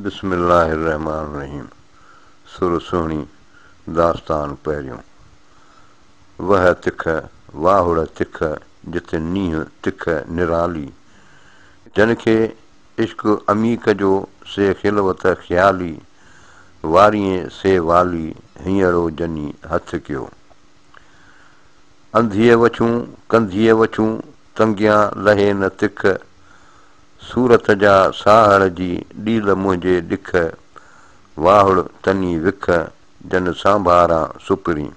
बिस्मिल्लाहिर्रहमानिर्रहीम। सुर सुहिणी दास्तान पहिरियों। वह तिख वाहुड़ तिख जिते नींहुं तिख निराली, जंहिंखे इश्क अमीक जो से खिलवत ख़्याली, वारीअ से वाली हींअरो जनी हथ कयो। अंधीअ वछूं कंधीअ वछूं तंगियां लहे न तिख, सूरत जा साहड़ जी ॾील मुंहिंजे ॾिख, वाहुड़ तनी विख जन सांभारां सुपरी।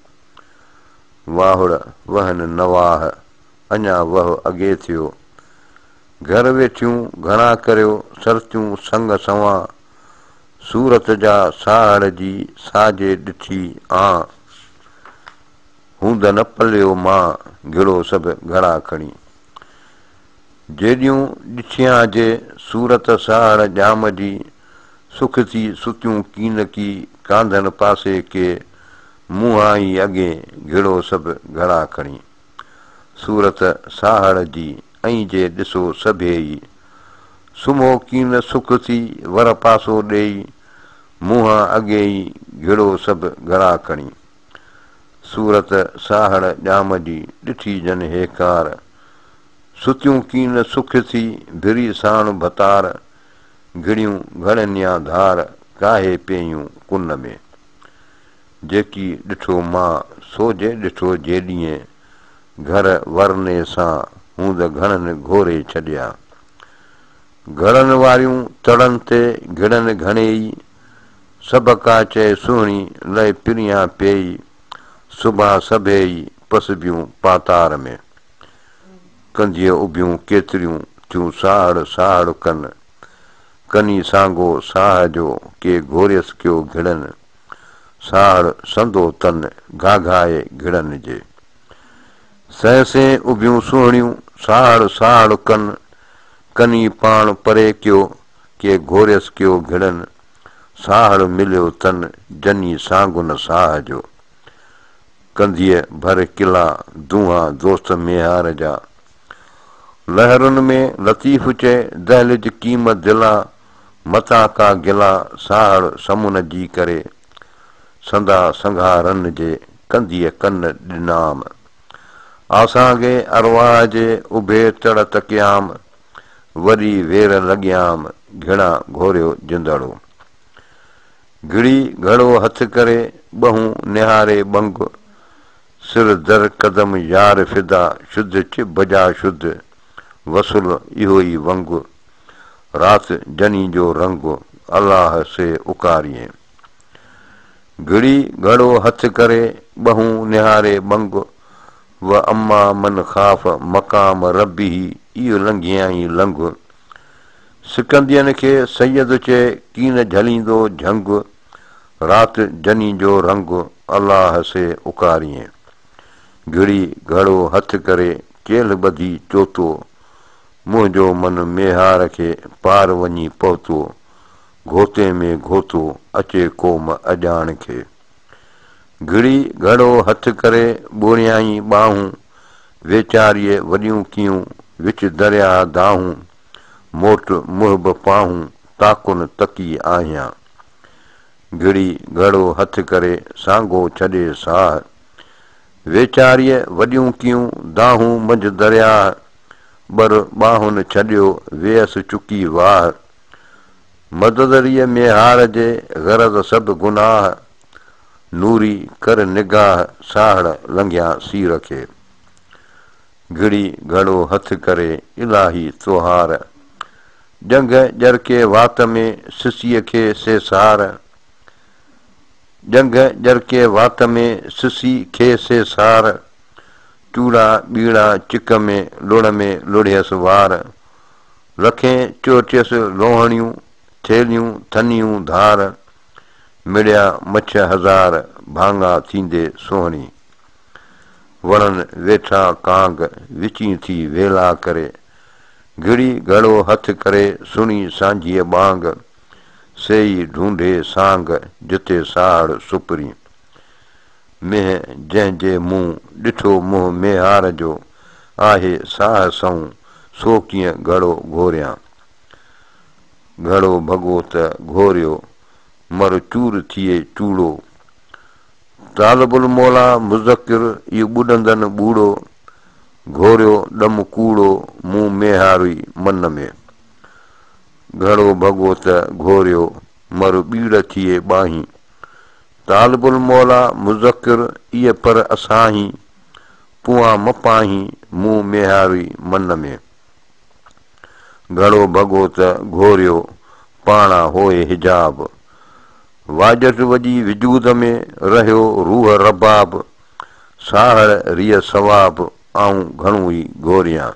वाहुड़ वहन नवाह अञा वह अॻे थियो, घर वेठियूं घणा करियो सरतियूं संग संवां, सूरत जा साहड़ जी साजे ॾिठी आं, हूंद न पलियो मां घिड़ो सभु घड़ा खणी। जेॾियूं ॾिठियां जे सूरत साहड़ जाम जी, सुख थी सुतियूं कीन की कांधनि पासे के, मुंहां ई अॻे घिड़ो सभु घड़ा खणी। सूरत साहड़ जी ऐं जे ॾिसो सभेई, सुम्हो कीन सुख थी वर पासो ॾेई, मुंहां अॻे ई घिड़ो सभु घड़ा खणी। सूरत साहड़ जाम जी ॾिठी जन हेकार, सुतियूं कीन सुख थी भिरी साण भतार, घिड़ियूं घड़नि या धार काहे पियूं कुन में। जेकी ॾिठो मां सोजे ॾिठो जेॾीअं, घर वरने सां हूंद घणनि घोरे छॾिया। घड़नि वारियूं तड़नि ते घिड़नि घणेई, सभ का चए सुहिणी लइ पिरियां पेई, सुभां सभेई पसबियूं पातार में। कंधीअ उभियूं केतिरियूं थियूं साहड़ साहड़ कनि, कनी सांगो साह जो के घोरियसि कयो घिड़नि, साहड़ संदो तन घाघाए घिड़नि जे। सहसे उभियूं सुहिणियूं साहड़ साहड़ कनि, कनी पाण परे कयो के घोरियसि कयो घिड़नि, साहड़ मिलियो तन जनी सांगुन साह जो। कंधीअ भर किला दूंहां दोस्त मेहार जा, लहरुनि में लतीफ़ चए दहलिज कीमत दिला, मतां का गिला साहड़ समुन जी करे, संदा संघारनि जे कंधीअ कन ॾिनाम, आसांगे अरवाह जे उभे तड़ तकियाम, वरी वेर लॻियाम घिड़ा घोरियो जिंदड़ो। घिड़ी घड़ो हथ करे ॿहूं निहारे बंग, सिर दर कदम यार फिदा शुद्ध च बजा शुद्ध, वसुल इहो ई वंग, रात जनी जो रंग अल्लाह से उकारिए। घिड़ी घड़ो हथ करे ॿहूं निहारे बंग, व अम्मा मन ख़ाफ़ मक़ाम रबी इहो लंघियाई लंघ, सिकंदियन खे सैयद चए कीन झलींदो झंग, रात जनी जो रंग अल्लाह से उकारिए। घिड़ी घड़ो हथ करे केल ॿधी चोतो, मुंहिंजो मन मेहार खे पार वञी पहुतो, घोते में घोतो अचे कोम अॼाण खे। घिड़ी घड़ो हथ करे ॿोरियाई ॿाहूं, वेचारीअ वॾियूं कियूं विच दरिया दाहूं, मोट मुहब पाहूं ताकुन तकी आहियां। घिड़ी घड़ो हथ करे सांगो छॾे साह, वेचारीअ वॾियूं कियूं दाहूं मंझि दरिया, बर ॿाहुनि छॾियो वेयसि चुकी वाह, मददरीअ मेहार जे ग़रज़ सभु गुनाह, नूरी कर निगाह साहड़ लंघिया सीर खे। घिड़ी घड़ो हथ करे इलाही त्योहार, जंग जरके वात में सिसीअ खे सेसार, जंग जरके वात में सिसी खे सेसार, चूड़ा ॿीड़ा चिक में लुण में लुढ़ियसि वार, रखें चोटियसि लोहणियूं थेलियूं थनियूं धार, मिड़िया मछ हज़ार भाङा थींदे सुहिणी। वणनि वेठा कांग विची थी वेला करे, घिड़ी घड़ो हथ करे सुणी सांझीअ बांग, सेई ढूंढे सांग जिते साहड़ सुपरी। मेंह जंहिंजे मुंहुं ॾिठो मुंहुं मेहार जो, आहे साह सऊं सो कीअं घड़ो घोरियां। घड़ो भॻो त घोरियो मर चूर थिए चूड़ो तालबुल मौला मुज़किर इहो ॿुॾंदनि ॿूड़ो घोरियो ॾम कूड़ो मूं मेहारी मन में घड़ो भॻो त घोरियो मर ॿीड़ थिए ॿाहीं तालबुल मौला मुज़किर इहे पर असां ई पुआ मपाही मूं मेहारी मन में घड़ो भॻो त घोरियो पाणा होए हिजाब वाजत वॼी विजूद में रहियो रूह रबाब साहड़ रिय सवाब आऊं घणो ई घोरियां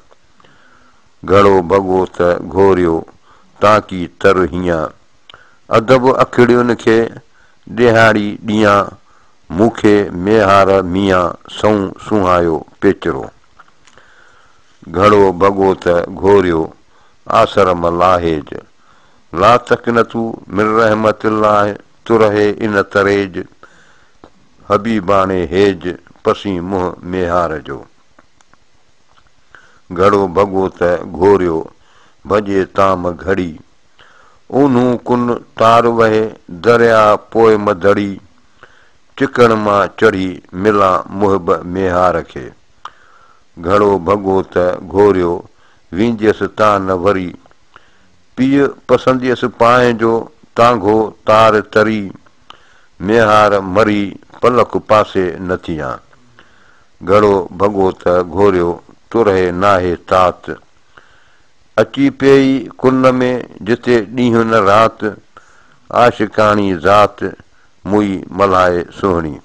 घड़ो भॻो त घोरियो ताकी तर हीअं अदब अखिड़ियुनि खे ॾिहाड़ी ॾींहं मूंखे मेहार मियां सऊं सुहायो पेचरो घड़ो भॻो त घोरियो आसरम लाहेज ला तकनतू मिन रहमतिल्लाह तुरहे इन तरेज हबीबाणे हेज पसी मुंहुं मेहार जो घड़ो भॻो त घोरियो भॼे ताम घड़ी ऊन्हू कुन तार वहे दरिया पोइ मधड़ी चिकण मां चढ़ी मिलां मुहब मेहार खे घड़ो भॻो त घोरियो वींदियसि तां न वरी पीउ पसंदियसि पाए जो तांघो तार तरी मेहार मरी पलक पासे न थियां घड़ो भॻो त घोरियो तुरहे नाहे तात अची पेई कुन में जिते ॾींहुं न राति आशिकाणी ज़ात मुई मल्हाए सुहिणी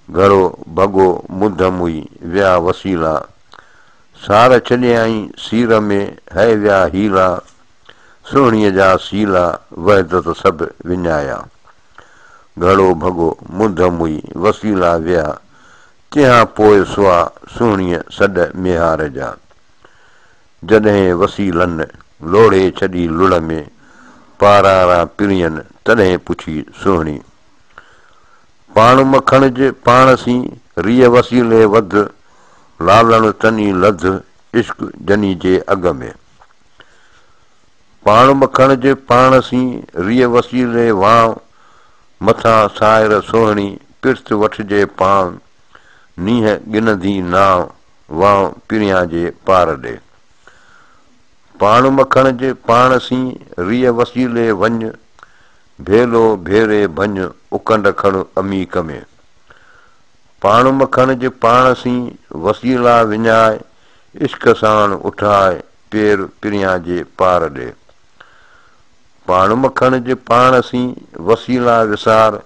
घड़ो भॻो मुद मुई विया वसीला सार छॾियई सीर में है विया हीला सुहिणीअ जा सीला वहदत सभु विञाया घड़ो भॻो मुद मुई वसीला विया तिहां पोइ सुआ सुहिणीअ सॾ मेहार जा जॾहिं वसीलनि लोड़े छॾी लुड़ में पारारा पिरियनि तॾहिं पुछी सुहिणी पाण मखण जे पाण सी रिय वसीले वध लालण तनी लध इश्क जनी जे अॻ में पाण मखण जे पाण सी रिय वसीले वां मथां सायर सुहिणी पिर्त वठिजे पाण नीह गिनंदी नाव वां पिरियां जे पार ॾे पाण मखण जे पाण सी रिय वसीले वञ भेलो भेरे भञ उकंड खण अमीक में पाण मखण जे पाण सी वसीला विञाए इश्क साण उठाए पेर पिरियां जे पार ॾे पाण मखण जे पाण सी वसीला विसार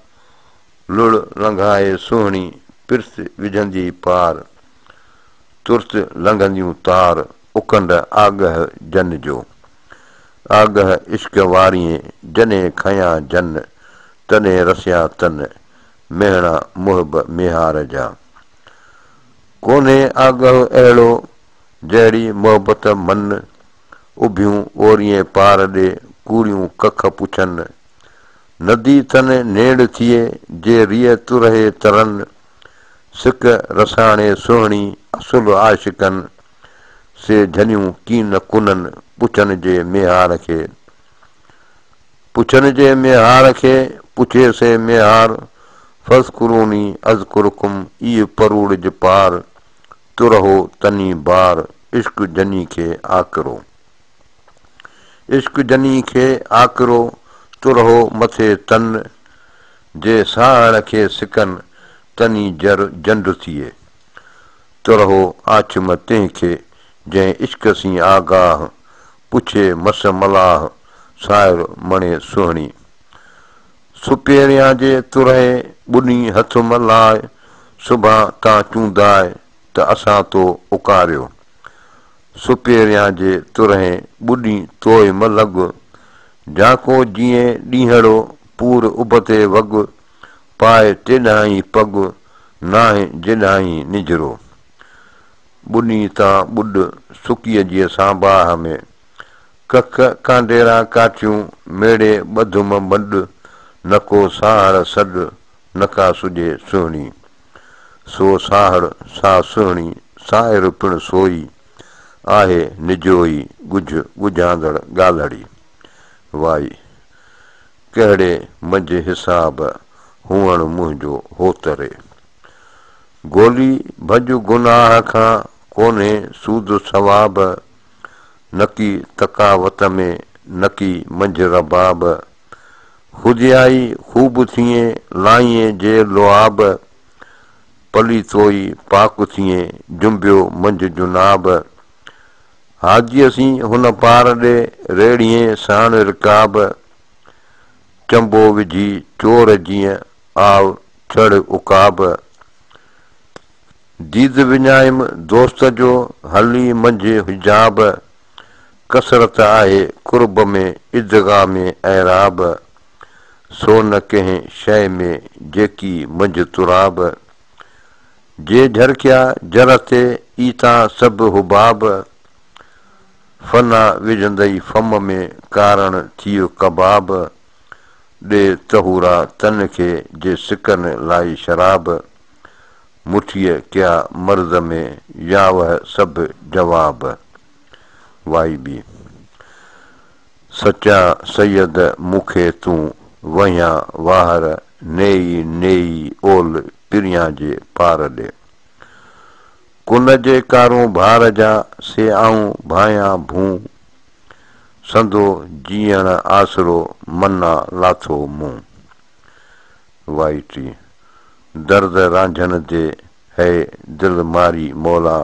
लुड़ लंघाए सुहिणी पिर्त विझंदी पार तुर्त लंघंदियूं तार उकंड आगह जन जो आगह इश्क वारीअ जॾहिं खयां जन तॾहिं रसिया तन मेहणा मुहब मेहार जा कोन्हे आगह अहिड़ो जहिड़ी मोहबत मन उभियूं ओरीअ पार ॾे कूड़ियूं कख पुछनि नदी तन नेड़ थिए जे रिय तुरहे तरनि सिक रसाणे सुहिणी असुल आशिकनि से झनियूं कीन कुननि पुछनि जे मेहार खे पुछे से मेहार फज़कुरूनी अज़कुरुकुम इह परूड़ जे पार तुरहो तनी बार इश्क जनी खे आकरो इश्क जनी खे आकरो तुरहो मथे तन जे साहड़ खे सिकनि तनी जर जंड थिए तुरहो आछम तंहिंखे जंहिं इश्क सी आगाह पुछे मस मलाह साहिर मणे सुहिणी सुपेरियां जे तुरहे ॿुनी हथ मलाए सुभां तां चूंदाए त असां तो उकारियो सुपेरियां जे तुरहे ॿुॾी तोए मलग जाको जीअं ॾींहड़ो पूर उबते वॻ पाए तेॾाहीं पग नाहे जेॾाहीं निजरो ॿुॾी तां ॿुॾ सुकीअ जी सांबाह में कख कांडेरा काठियूं मेड़े ॿधुम बंड नको साहड़ सॾ नका सुॼे सुहिणी सो साहड़ सा सुहिणी साहिर पिण सोई आहे निजोई ॻुझ ॻुझांदड़ ॻाल्हड़ी वाई कहिड़े मंझि हिसाब हुअण मुंहिंजो होतरे गोली भॼ गुनाह खां कोन्हे सूद सवाब नकी तकावत में नकी मंझि रबाब हुजियाई ख़ूब थिए लाईअ जे लुआब पली तोई पाक थिए जुंबियो मंझि जुनाब हाजीअसीं हुन पार ॾे रेड़ीअ साण रिकाब चंबो विझी चोर जीअं आव छड़ उकाब दीद विञायम दोस्त जो हली मंझि हिजाब कसरत आहे कुर्ब में इदगा में ऐराब सो न कंहिं शइ में जेकी मंझि तुराब जे झरकिया जर ते ईता सभु हुबाब फना विझंदई फम में कारण थियो कबाब ॾे तहूरा तन खे जे सिकन लाई शराब मुठीअ कया मर्द में या वह सभु जवाब वाई बी सचा सैयद मूंखे तूं वहियां वाहर नेई नेई ओल पिरियां जे पार ॾे कुन जे कारूं भार जा से आऊं भायां भूं संदो जीअण आसरो मना लाथो मुंहुं वाई टी दर्द रांझन दे है दिल मारी मौला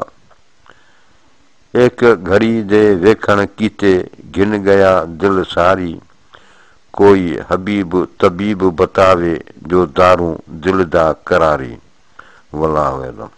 एक घड़ी दे वेखण कीते घिन गया दिल सारी कोई हबीब तबीब बतावे जो दारूं दिल दा करारी वल्लाहु अलम।